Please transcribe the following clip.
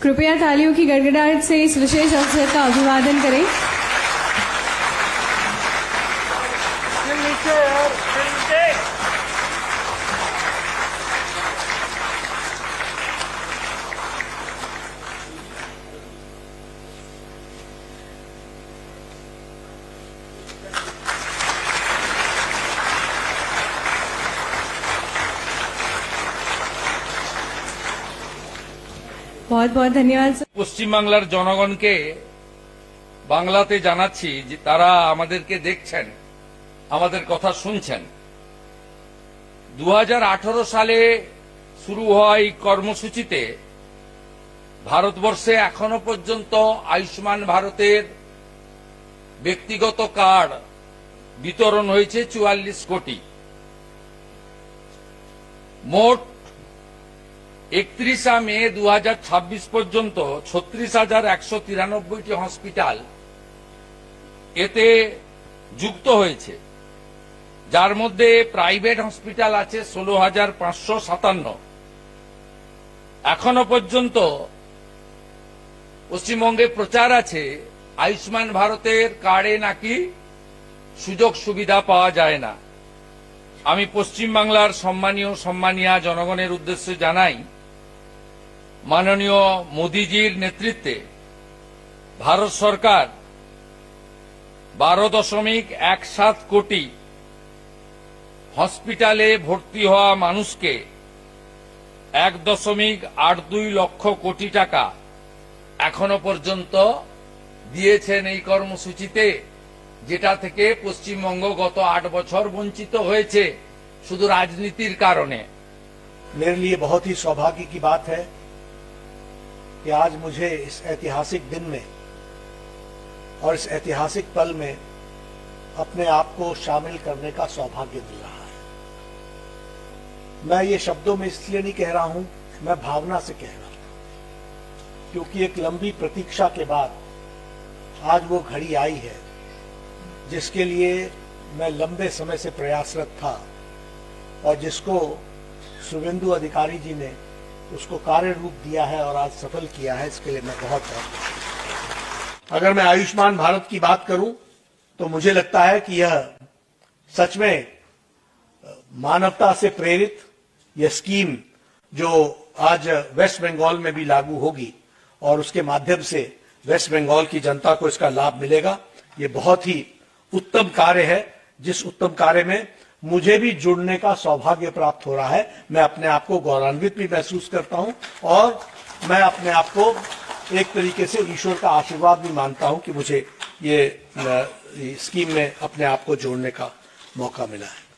कृपया तालियों की गड़गड़ाहट से इस विशेष अवसर का अभिवादन करें। बहुत बहुत धन्यवाद सर। পশ্চিম বাংলার জনগণকে বাংলাতে জানাচ্ছি যে তারা আমাদেরকে দেখছেন, আমাদের কথা শুনছেন। 2018 সালে শুরু হওয়া এই কর্মসূচিতে ভারতবর্ষে এখনো পর্যন্ত আয়ুষ্মান ভারতের ব্যক্তিগত কার্ড বিতরণ হয়েছে 44 কোটি। মোট 31 মে 2026 পর্যন্ত 36,193টি হসপিটাল এতে যুক্ত হয়েছে, যার মধ্যে প্রাইভেট হসপিটাল আছে 16,557। এখনো পর্যন্ত পশ্চিমবঙ্গে প্রচার আছে আয়ুষ্মান ভারতের কার্ডে নাকি সুযোগ সুবিধা পাওয়া যায় না। আমি পশ্চিম বাংলার সম্মানীয় জনগণের উদ্দেশ্যে জানাই, মাননীয় মোদীজির নেতৃত্বে ভারত সরকার 12.17 কোটি হসপিটালে ভর্তি হওয়া মানুষকে 1.82 লক্ষ কোটি টাকা এখনো পর্যন্ত দিয়েছেন এই কর্মসূচিতে, যেটা থেকে পশ্চিমবঙ্গ গত 8 বছর বঞ্চিত হয়েছে শুধু রাজনীতির কারণে। मेरे लिए बहुत ही सौभाग्य की बात है कि आज मुझे इस ऐतिहासिक दिन में और इस ऐतिहासिक पल में अपने आप को शामिल करने का सौभाग्य मिल रहा है। मैं ये शब्दों में इसलिए नहीं कह रहा हूं, मैं भावना से कह रहा हूं, क्योंकि एक लंबी प्रतीक्षा के बाद आज वो घड़ी आई है जिसके लिए मैं लंबे समय से प्रयासरत था और जिसको शुभेंदु अधिकारी जी ने उसको कार्य रूप दिया है और आज सफल किया है। इसके लिए मैं बहुत अगर मैं आयुष्मान भारत की बात करूं तो मुझे लगता है कि यह सच में मानवता से प्रेरित यह स्कीम जो आज वेस्ट बंगाल में भी लागू होगी और उसके माध्यम से वेस्ट बंगाल की जनता को इसका लाभ मिलेगा, ये बहुत ही उत्तम कार्य है, जिस उत्तम कार्य में मुझे भी जुड़ने का सौभाग्य प्राप्त हो रहा है। मैं अपने आप को गौरवान्वित भी महसूस करता हूं और मैं अपने आप को एक तरीके से ईश्वर का आशीर्वाद भी मानता हूं कि मुझे ये स्कीम में अपने आप को जोड़ने का मौका मिला है।